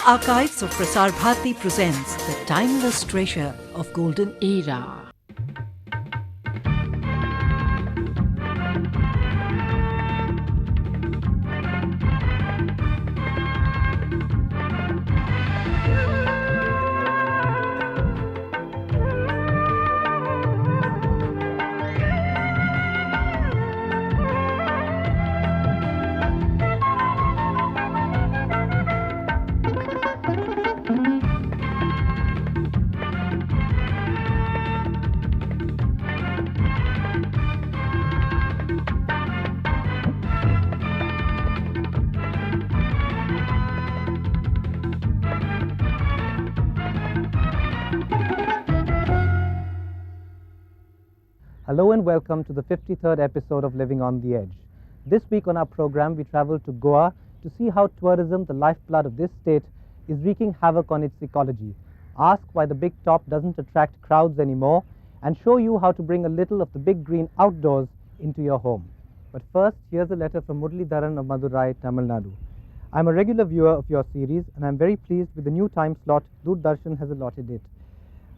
Archives of Prasar Bharati presents the timeless treasure of golden era. Hello and welcome to the 53rd episode of Living on the Edge. This week on our program, we travel to Goa to see how tourism, the lifeblood of this state, is wreaking havoc on its ecology. Ask why the big top doesn't attract crowds anymore, and show you how to bring a little of the big green outdoors into your home. But first, here's a letter from Muralidharan of Madurai, Tamil Nadu. I'm a regular viewer of your series, and I'm very pleased with the new time slot Doordarshan has allotted it.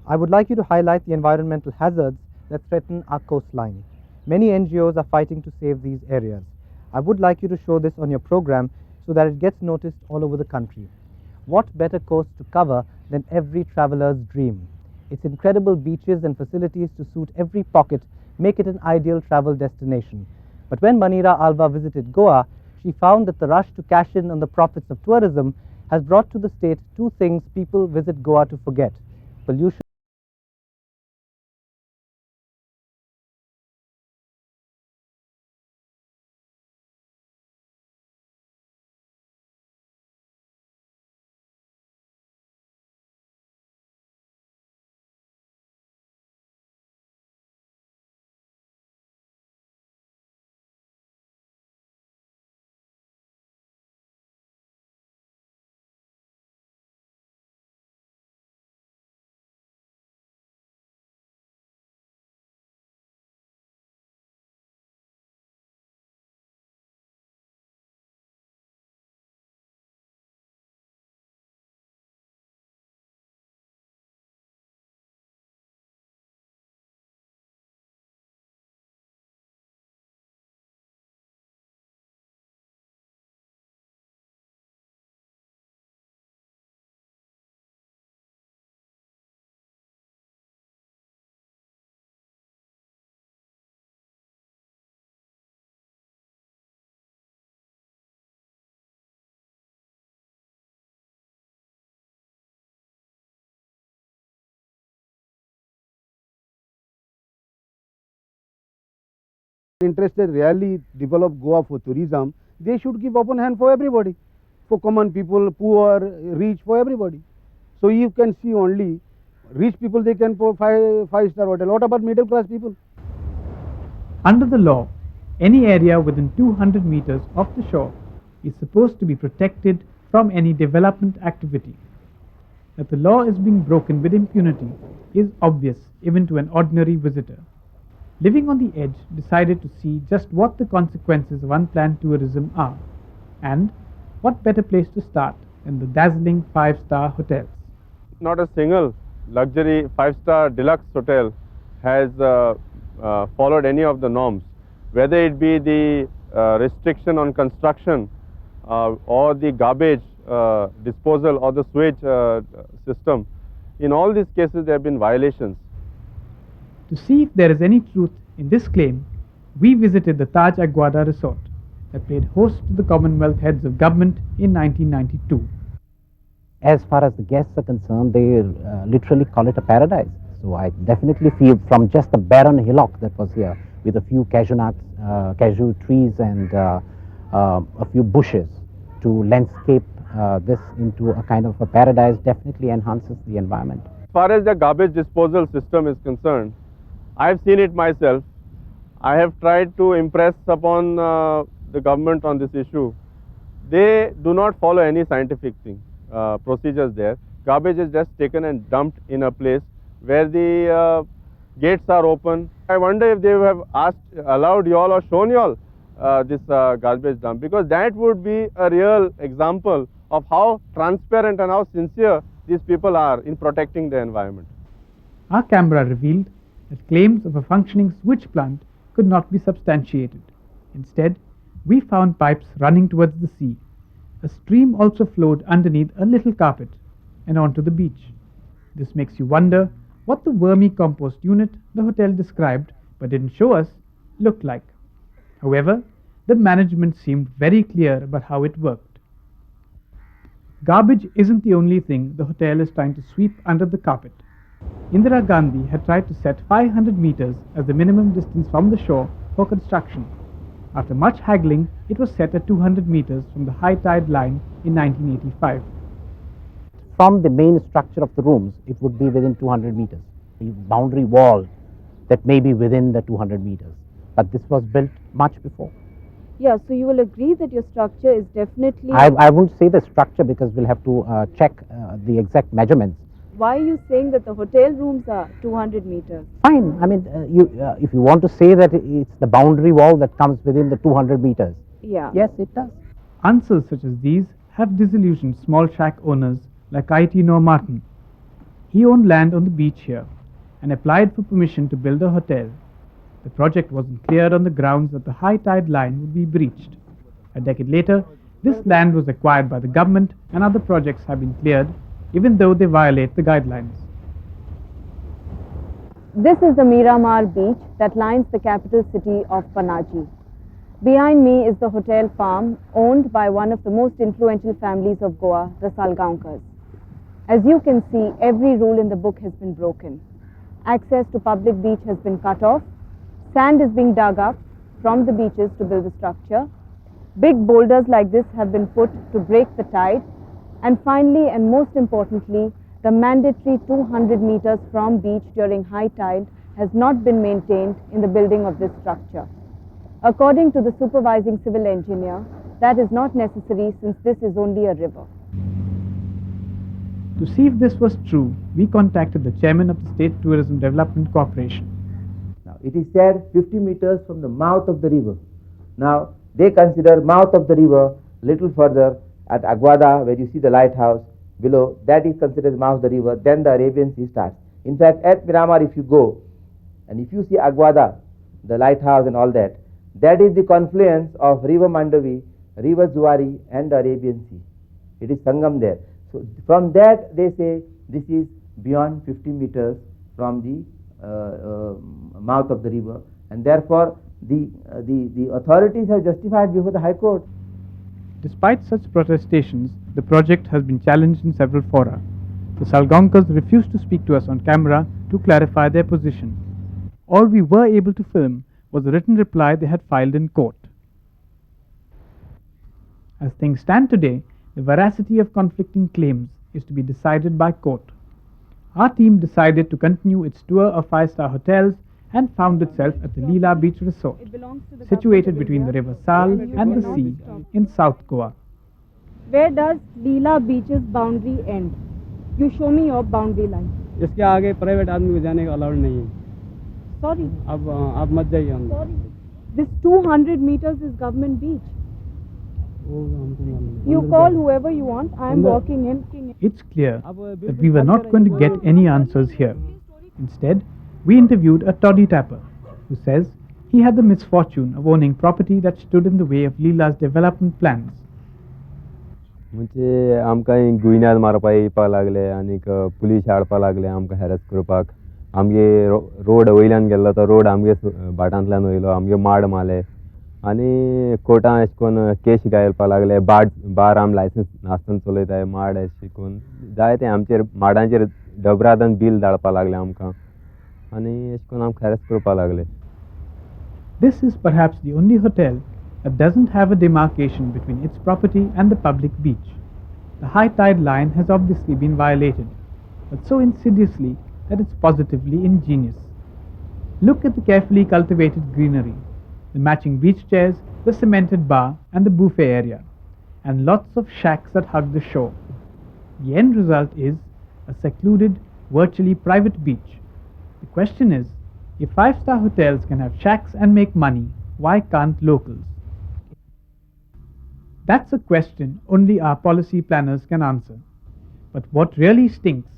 I would like you to highlight the environmental hazards that threaten our coastline. Many NGOs are fighting to save these areas. I would like you to show this on your program so that it gets noticed all over the country. What better coast to cover than every traveler's dream? Its incredible beaches and facilities to suit every pocket make it an ideal travel destination. But when Manira Alva visited Goa, she found that the rush to cash in on the profits of tourism has brought to the state two things people visit Goa to forget: pollution interested really develop Goa for tourism, they should give open hand for everybody, for common people, poor, rich, for everybody. So you can see only rich people, they can put five-star hotel. What about middle class people? Under the law, any area within 200 meters of the shore is supposed to be protected from any development activity. That the law is being broken with impunity is obvious even to an ordinary visitor. Living on the Edge decided to see just what the consequences of unplanned tourism are, and what better place to start than the dazzling five-star hotels. Not a single luxury five-star deluxe hotel has followed any of the norms, whether it be the restriction on construction or the garbage disposal or the sewage system. In all these cases, there have been violations. To see if there is any truth in this claim, we visited the Taj Aguada resort that played host to the Commonwealth heads of government in 1992. As far as the guests are concerned, they literally call it a paradise. So I definitely feel from just the barren hillock that was here, with a few cashew trees and a few bushes, to landscape this into a kind of a paradise definitely enhances the environment. As far as the garbage disposal system is concerned, I've seen it myself. I have tried to impress upon the government on this issue. They do not follow any scientific procedures there. Garbage is just taken and dumped in a place where the gates are open. I wonder if they have allowed you all or shown you all this garbage dump, because that would be a real example of how transparent and how sincere these people are in protecting the environment. Our camera revealed that claims of a functioning sewage plant could not be substantiated. Instead, we found pipes running towards the sea. A stream also flowed underneath a little carpet and onto the beach. This makes you wonder what the vermicompost unit the hotel described but didn't show us looked like. However, the management seemed very clear about how it worked. Garbage isn't the only thing the hotel is trying to sweep under the carpet. Indira Gandhi had tried to set 500 meters as the minimum distance from the shore for construction. After much haggling, it was set at 200 meters from the high tide line in 1985. From the main structure of the rooms, it would be within 200 meters. The boundary wall that may be within the 200 meters. But this was built much before. Yeah, so you will agree that your structure is definitely... I won't say the structure because we'll have to check the exact measurements. Why are you saying that the hotel rooms are 200 meters? Fine. I mean, if you want to say that it's the boundary wall that comes within the 200 meters. Yeah. Yes, it does. Answers such as these have disillusioned small shack owners like IT Noor Martin. He owned land on the beach here and applied for permission to build a hotel. The project wasn't cleared on the grounds that the high tide line would be breached. A decade later, this land was acquired by the government and other projects have been cleared, even though they violate the guidelines. This is the Miramar beach that lines the capital city of Panaji. Behind me is the hotel farm owned by one of the most influential families of Goa, the Salgaonkars. As you can see, every rule in the book has been broken. Access to public beach has been cut off. Sand is being dug up from the beaches to build the structure. Big boulders like this have been put to break the tide. And finally, and most importantly, the mandatory 200 meters from beach during high tide has not been maintained in the building of this structure. According to the supervising civil engineer, that is not necessary since this is only a river. To see if this was true, we contacted the chairman of the State Tourism Development Corporation. Now, it is said 50 meters from the mouth of the river. Now, they consider mouth of the river little further at Aguada, where you see the lighthouse below. That is considered the mouth of the river. Then the Arabian Sea starts. In fact, at Miramar, if you go, and if you see Aguada, the lighthouse and all that, that is the confluence of River Mandavi, River Zuari, and the Arabian Sea. It is Sangam there. So from that, they say this is beyond 50 meters from the mouth of the river, and therefore the authorities have justified before the High Court. Despite such protestations, the project has been challenged in several fora. The Salgaonkars refused to speak to us on camera to clarify their position. All we were able to film was a written reply they had filed in court. As things stand today, the veracity of conflicting claims is to be decided by court. Our team decided to continue its tour of 5-star hotels and found itself at the Leela Beach Resort, situated between the river Sal and the sea in South Goa. Where does Leela Beach's boundary end? You show me your boundary line. इसके आगे private आदमी को जाने का allowed नहीं है. Sorry. अब आप मत जाइए अंदर. Sorry. This 200 meters is government beach. You call whoever you want. I am walking in. It's clear that we were not going to get any answers here. Instead, we interviewed a toddy tapper who says he had the misfortune of owning property that stood in the way of Leela's development plans. म्हणजे आमकां गुयन्यार मारपाक येवपाक लागले आनी police हाडपाक लागले आमकां harass करपाक. आमगे रोड वयल्यान गेल्लो तो रोड आमगे भाटांतल्यान वयलो, आमगे माड मारले आनी कोर्टान अशें करून केस घालपाक लागले. बार आम लायसन्स नासतना चलयताय माड अशें करून जायते आमचेर माडांचेर डबरादन बील धाडपाक लागले आमकां आनी अशें करून आमकां हॅरस करपाक लागले. This is perhaps the only hotel that doesn't have a demarcation between its property and the public beach. The high tide line has obviously been violated, but so insidiously that it's positively ingenious. Look at the carefully cultivated greenery, the matching beach chairs, the cemented bar and the buffet area, and lots of shacks that hug the shore. The end result is a secluded, virtually private beach. The question is, if 5-star hotels can have shacks and make money, why can't locals? That's a question only our policy planners can answer. But what really stinks,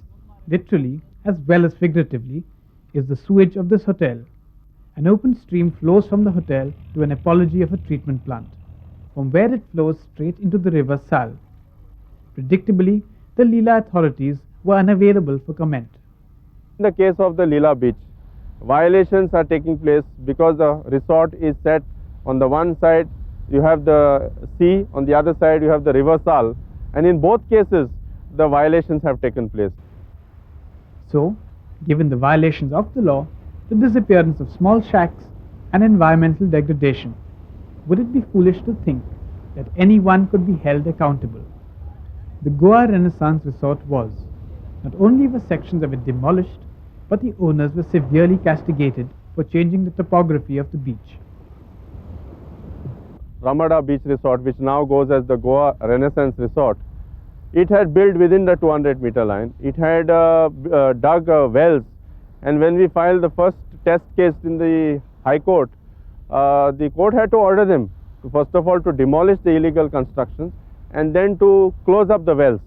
literally as well as figuratively, is the sewage of this hotel. An open stream flows from the hotel to an apology of a treatment plant, from where it flows straight into the river Sal. Predictably, the Leela authorities were unavailable for comment. In the case of the Leela beach, violations are taking place because the resort is set on the one side you have the sea, on the other side you have the river Sal, and in both cases the violations have taken place. So, given the violations of the law, the disappearance of small shacks and environmental degradation, would it be foolish to think that anyone could be held accountable? The Goa Renaissance Resort was. Not only were sections of it demolished, but the owners were severely castigated for changing the topography of the beach. Ramada Beach Resort, which now goes as the Goa Renaissance Resort, it had built within the 200-meter line. It had dug wells, and when we filed the first test case in the High Court, the court had to order them to, first of all, to demolish the illegal constructions and then to close up the wells.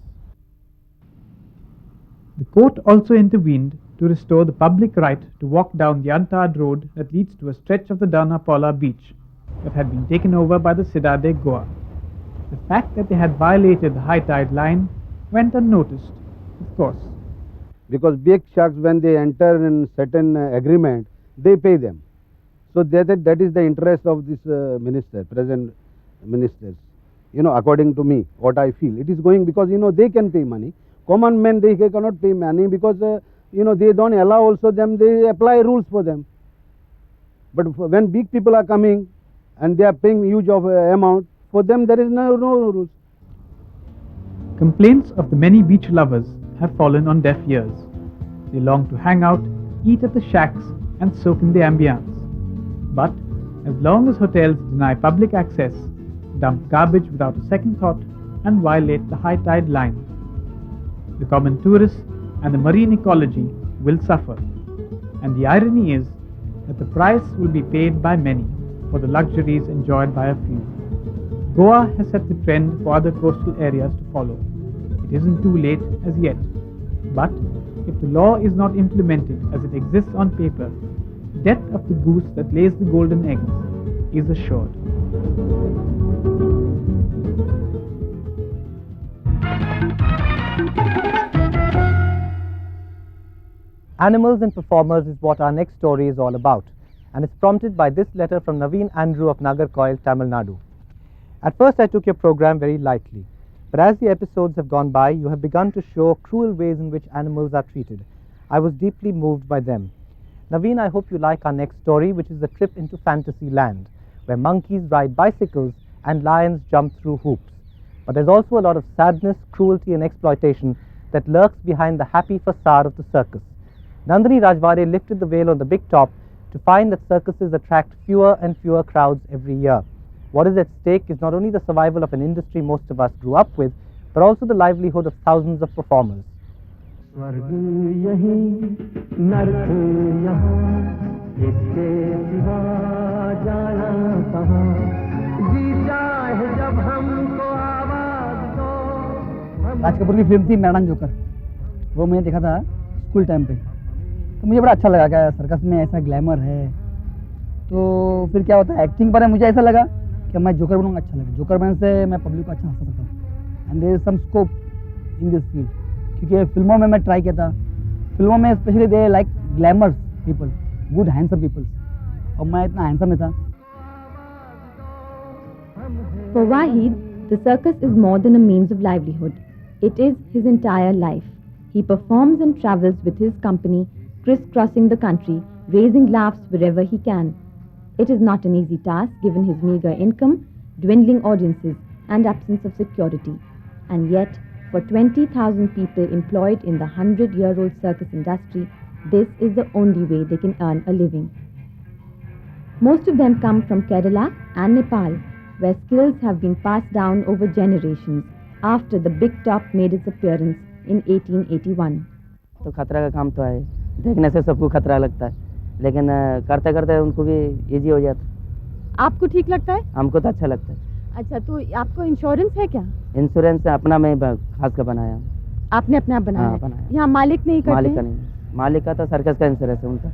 The court also intervened to restore the public right to walk down the untarred road that leads to a stretch of the Danapaula beach that had been taken over by the Cidade Goa. The fact that they had violated the high tide line went unnoticed, of course. Because big sharks, when they enter in certain agreement, they pay them. So that is the interest of this present ministers. According to me, what I feel, it is going because they can pay money. Common men, they cannot pay money because they don't allow also them. They apply rules for them. But when big people are coming and they are paying huge of amount, for them there is no rules. Complaints of the many beach lovers have fallen on deaf ears. They long to hang out, eat at the shacks, and soak in the ambience. But as long as hotels deny public access, dump garbage without a second thought, and violate the high tide line, the common tourist and the marine ecology will suffer. And the irony is that the price will be paid by many for the luxuries enjoyed by a few. Goa has set the trend for other coastal areas to follow. It isn't too late as yet. But if the law is not implemented as it exists on paper, death of the goose that lays the golden eggs is assured. Animals and performers is what our next story is all about, and it's prompted by this letter from Naveen Andrew of Nagarcoil, Tamil Nadu. At first I took your program very lightly, but as the episodes have gone by, you have begun to show cruel ways in which animals are treated. I was deeply moved by them. Naveen, I hope you like our next story, which is a trip into fantasy land, where monkeys ride bicycles and lions jump through hoops. But there's also a lot of sadness, cruelty and exploitation that lurks behind the happy facade of the circus. Nandini Rajwade lifted the veil on the big top to find that circuses attract fewer and fewer crowds every year. What is at stake is not only the survival of an industry most of us grew up with, but also the livelihood of thousands of performers. Raj Kapoor की film थी madam joker, वो मैंने देखा था school time पे, तो मुझे बड़ा अच्छा लगा क्या सर्कस में ऐसा ग्लैमर है। तो फिर क्या होता है, एक्टिंग पर मुझे ऐसा लगा कि मैं जोकर बनूंगा, अच्छा लगा। जोकर बनने से मैं पब्लिक को अच्छा हंसा सकता हूँ, and there is some scope in this field, क्योंकि फिल्मों में मैं ट्राई किया था। फिल्मों में specially they like glamour people, good handsome people, और मैं इतना हैंडसम नहीं था। For Wahid, the circus is more than a means of livelihood. It is his entire life. He performs and travels with his company, crisscrossing the country, raising laughs wherever he can. It is not an easy task given his meager income, dwindling audiences, and absence of security. And yet, for 20,000 people employed in the 100-year-old circus industry, this is the only way they can earn a living. Most of them come from Kerala and Nepal, where skills have been passed down over generations after the big top made its appearance in 1881. तो खतरा का काम तो है, देखने से सबको खतरा लगता है, लेकिन करते करते उनको भी इजी हो जाता है। आपको ठीक लगता है? हमको तो अच्छा लगता है। अच्छा, तो आपको इंश्योरेंस है क्या? इंश्योरेंस अपना मैं खास का बनाया। आपने अपने आप बनाया? हाँ, बनाया। यहाँ मालिक नहीं करते? मालिक का नहीं, मालिक का तो सर्कस का इंश्योरेंस है उनका।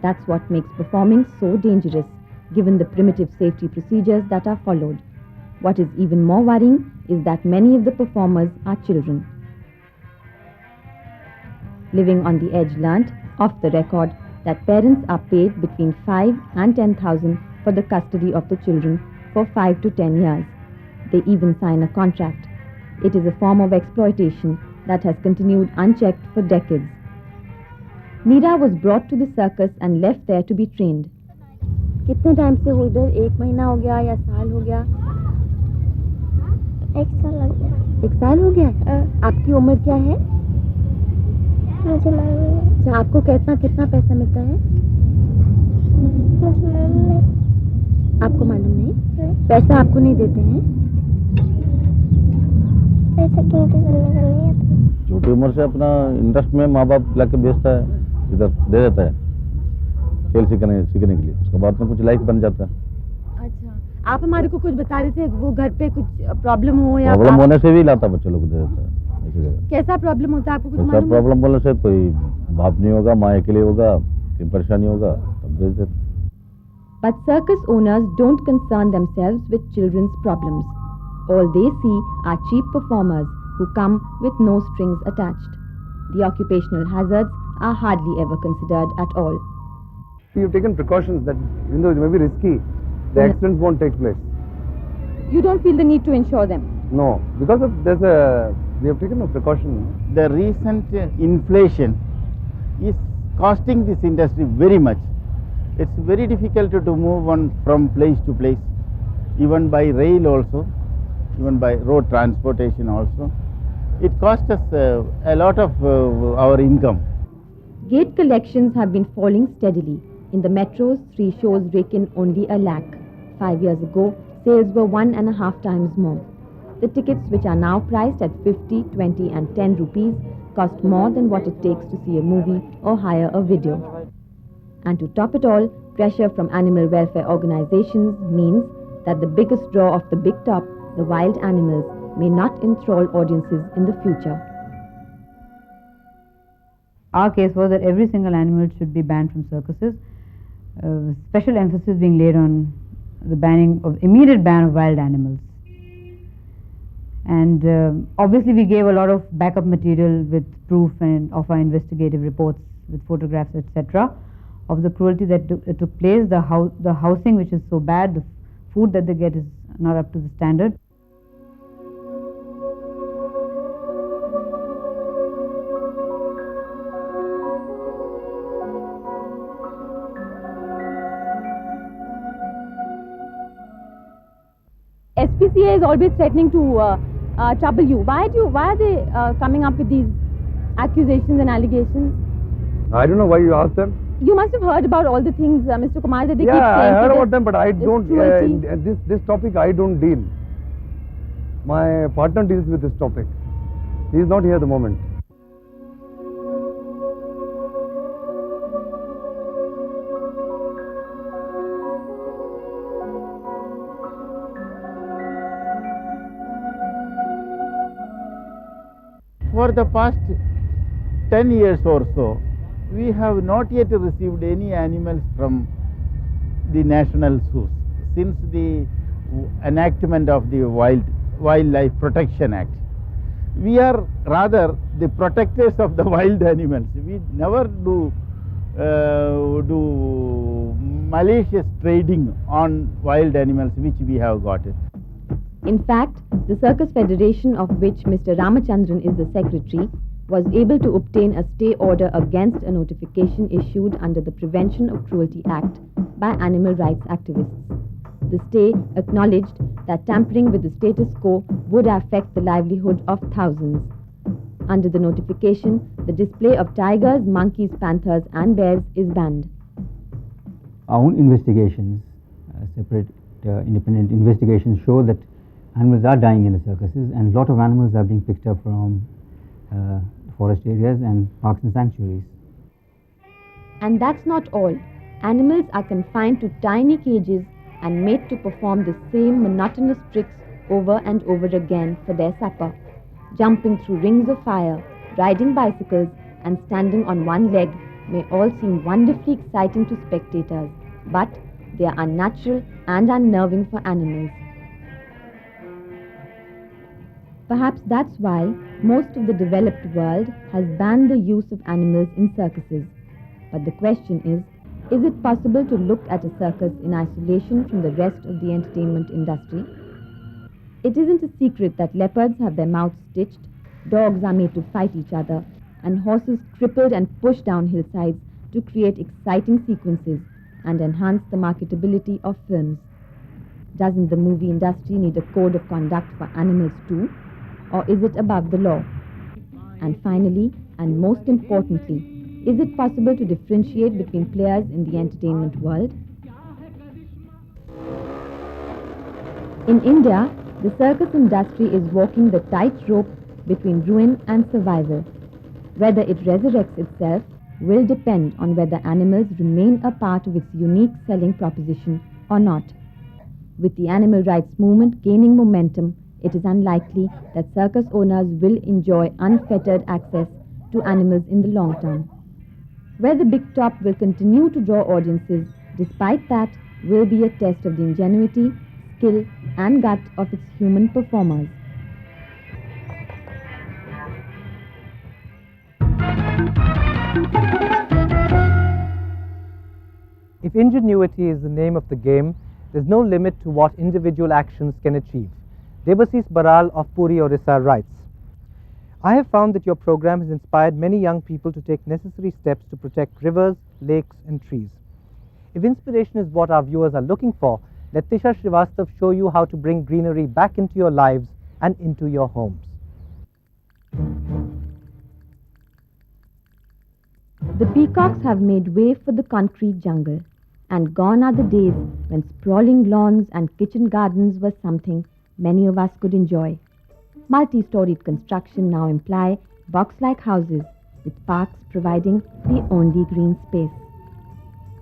That's what makes performing so dangerous, given the primitive safety procedures that are followed. What is even more worrying is that many of the performers are children. Living on the Edge learnt, off the record, that parents are paid between 5 and 10,000 for the custody of the children for 5 to 10 years. They even sign a contract. It is a form of exploitation that has continued unchecked for decades. Meera was brought to the circus and left there to be trained. कितने time से हो इधर? 1 महीना हो गया या साल हो गया? 1 साल हो गया। 1 साल हो गया? आपकी उम्र क्या है? मुझे मालूम नहीं। अच्छा, आपको कितना पैसा मिलता है? मुझे मालूम नहीं। आपको मालूम नहीं? पैसा आपको नहीं देते हैं? पैसा गिनती करने का नहीं है। छोटी उम्र से अपना इंटरेस्ट में माँ बाप लाके भेजता है, इधर दे देता है खेल सीखने के लिए। उसके बाद में कुछ लाइफ बन जाता है। अच्छा, आप हमारे को कुछ बता रहे थे, वो घर पे कुछ प्रॉब्लम हो या प्रॉब्लम होने से भी लाता बच्चों लोग दे देता है ऐसी जगह। कैसा प्रॉब्लम होता है आपको कुछ ऐसा मालूम है? प्रॉब्लम बोलने से कोई बाप नहीं होगा, माँ अकेले होगा, कोई परेशानी होगा तब भेज देते। But circus owners don't concern themselves with children's problems. All they see are cheap performers who come with no strings attached. The occupational hazards are hardly ever considered at all. We have taken precautions that even though it may be risky, the accidents won't take place. You don't feel the need to insure them? No, because we have taken a precaution. The recent inflation is costing this industry very much. It's very difficult to move on from place to place, even by rail also, even by road transportation also. It costs us a lot of our income. Gate collections have been falling steadily. In the metros, 3 shows rake in only a lakh. 5 years ago, sales were 1.5 times more. The tickets, which are now priced at 50, 20 and 10 rupees, cost more than what it takes to see a movie or hire a video. And to top it all, pressure from animal welfare organizations means that the biggest draw of the big top, the wild animals, may not enthrall audiences in the future. Our case was that every single animal should be banned from circuses, special emphasis being laid on the immediate ban of wild animals. And obviously we gave a lot of backup material with proof and of our investigative reports with photographs, etc., of the cruelty that took place, the housing which is so bad, the food that they get is not up to the standard. SPCA is always threatening to trouble you. Why are they coming up with these accusations and allegations? I don't know why you asked them. You must have heard about all the things, Mr. Kumar, that they keep saying. Yeah, I heard about them, but I don't. Cruelty. This topic I don't deal. My partner deals with this topic. He is not here at the moment. For the past 10 years or so, we have not yet received any animals from the national zoos since the enactment of the Wildlife Protection Act. We are rather the protectors of the wild animals. We never do malicious trading on wild animals which we have got it. In fact, the Circus Federation, of which Mr. Ramachandran is the secretary, was able to obtain a stay order against a notification issued under the Prevention of Cruelty Act by animal rights activists. The stay acknowledged that tampering with the status quo would affect the livelihood of thousands. Under the notification, the display of tigers, monkeys, panthers and bears is banned. Our own investigations, separate independent investigations, show that animals are dying in the circuses, and a lot of animals are being picked up from forest areas and parks and sanctuaries. And that's not all. Animals are confined to tiny cages and made to perform the same monotonous tricks over and over again for their supper, jumping through rings of fire, riding bicycles, and standing on one leg may all seem wonderfully exciting to spectators, but they are unnatural and unnerving for animals. Perhaps that's why most of the developed world has banned the use of animals in circuses. But the question is it possible to look at a circus in isolation from the rest of the entertainment industry? It isn't a secret that leopards have their mouths stitched, dogs are made to fight each other, and horses crippled and pushed down hillsides to create exciting sequences and enhance the marketability of films. Doesn't the movie industry need a code of conduct for animals too? Or is it above the law? And finally, and most importantly, is it possible to differentiate between players in the entertainment world? In India, the circus industry is walking the tightrope between ruin and survival. Whether it resurrects itself will depend on whether animals remain a part of its unique selling proposition or not. With the animal rights movement gaining momentum, it is unlikely that circus owners will enjoy unfettered access to animals in the long term. Whether Big Top will continue to draw audiences despite that will be a test of the ingenuity, skill, and gut of its human performers. If ingenuity is the name of the game, there's no limit to what individual actions can achieve. Debasis Baral of Puri, Orissa writes, I have found that your program has inspired many young people to take necessary steps to protect rivers, lakes, and trees. If inspiration is what our viewers are looking for, let Tisha Srivastav show you how to bring greenery back into your lives and into your homes. The peacocks have made way for the concrete jungle, and gone are the days when sprawling lawns and kitchen gardens were something many of us could enjoy. Multi-storied construction now imply box-like houses with parks providing the only green space.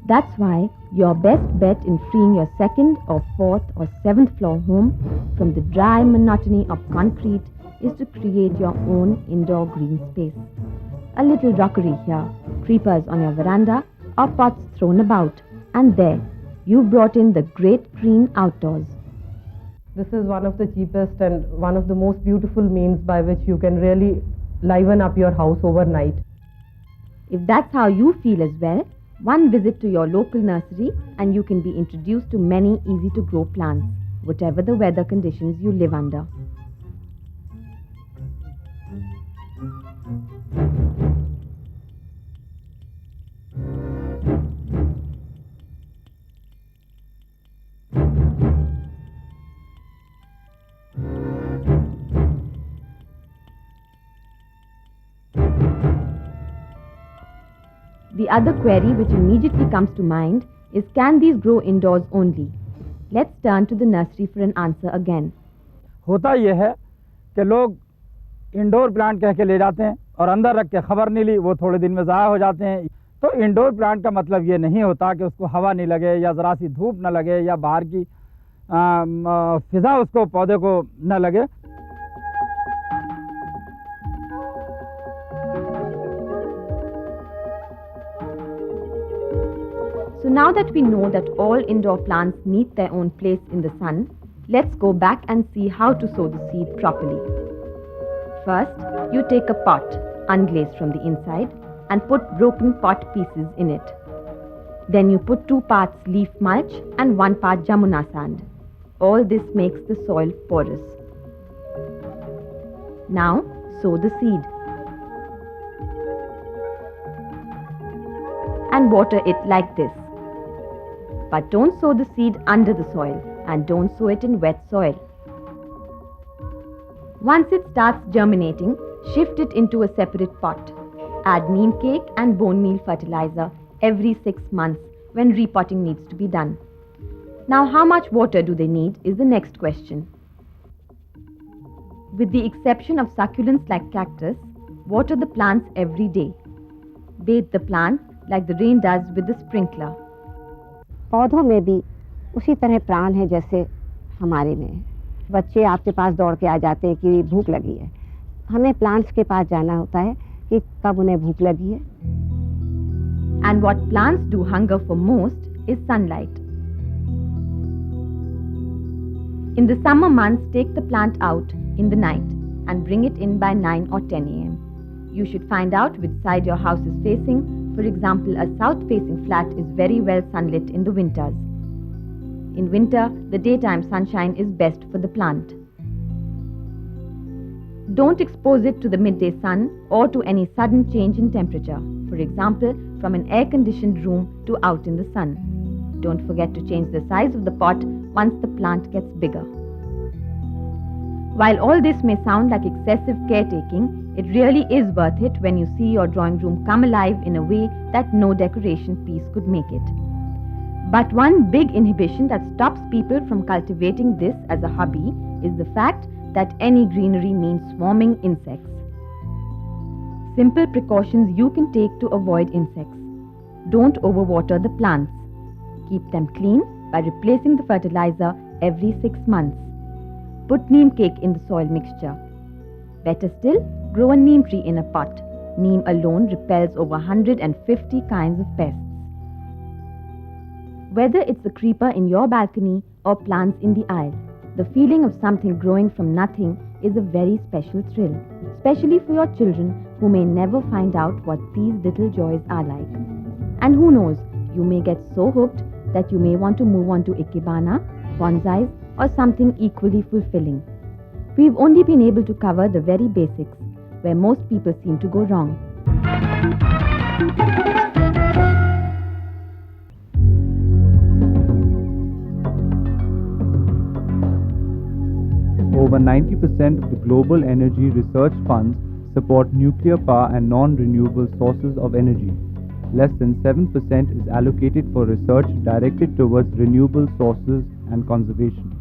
That's why your best bet in freeing your second or fourth or seventh floor home from the dry monotony of concrete is to create your own indoor green space. A little rockery here, creepers on your veranda, or pots thrown about, and there, you've brought in the great green outdoors. This is one of the cheapest and one of the most beautiful means by which you can really liven up your house overnight. If that's how you feel as well, one visit to your local nursery and you can be introduced to many easy-to-grow plants, whatever the weather conditions you live under. The other query which immediately comes to mind is, can these grow indoors only? Let's turn to the nursery for an answer again. होता यह है कि लोग indoor plant कह के ले जाते हैं और अंदर रख के खबर नहीं ली, वो थोड़े दिन में ज़ाया हो जाते हैं। तो इंडोर प्लांट का मतलब ये नहीं होता कि उसको हवा नहीं लगे या ज़रा सी धूप न लगे या बाहर की फिज़ा उसको पौधे को न लगे। So now that we know that all indoor plants need their own place in the sun, let's go back and see how to sow the seed properly. First, you take a pot, unglazed from the inside, and put broken pot pieces in it. Then you put 2 parts leaf mulch and 1 part Jamuna sand. All this makes the soil porous. Now, sow the seed. And water it like this. But don't sow the seed under the soil and don't sow it in wet soil. Once it starts germinating, shift it into a separate pot. Add neem cake and bone meal fertilizer every 6 months when repotting needs to be done. Now, how much water do they need is the next question. With the exception of succulents like cactus, water the plants every day. Bathe the plants like the rain does with the sprinkler. पौधों में भी उसी तरह प्राण है जैसे हमारे में है। बच्चे आपके पास दौड़ के आ जाते हैं कि भूख लगी है, हमें प्लांट्स के पास जाना होता है कि कब उन्हें भूख लगी है। And what plants do hunger for most is sunlight. In the summer months, take the plant out in the night and bring it in by 9 or 10 a.m. You should find out which side your house is facing. For example, a south-facing flat is very well sunlit in the winters. In winter, the daytime sunshine is best for the plant. Don't expose it to the midday sun or to any sudden change in temperature. For example, from an air-conditioned room to out in the sun. Don't forget to change the size of the pot once the plant gets bigger. While all this may sound like excessive caretaking, it really is worth it when you see your drawing room come alive in a way that no decoration piece could make it. But one big inhibition that stops people from cultivating this as a hobby is the fact that any greenery means swarming insects. Simple precautions you can take to avoid insects. Don't overwater the plants. Keep them clean by replacing the fertilizer every 6 months. Put neem cake in the soil mixture. Better still, grow a neem tree in a pot. Neem alone repels over 150 kinds of pests. Whether it's a creeper in your balcony or plants in the aisle, the feeling of something growing from nothing is a very special thrill, especially for your children who may never find out what these little joys are like. And who knows, you may get so hooked that you may want to move on to ikebana, bonsais, or something equally fulfilling. We've only been able to cover the very basics, where most people seem to go wrong. Over 90% of the global energy research funds support nuclear power and non-renewable sources of energy. Less than 7% is allocated for research directed towards renewable sources and conservation.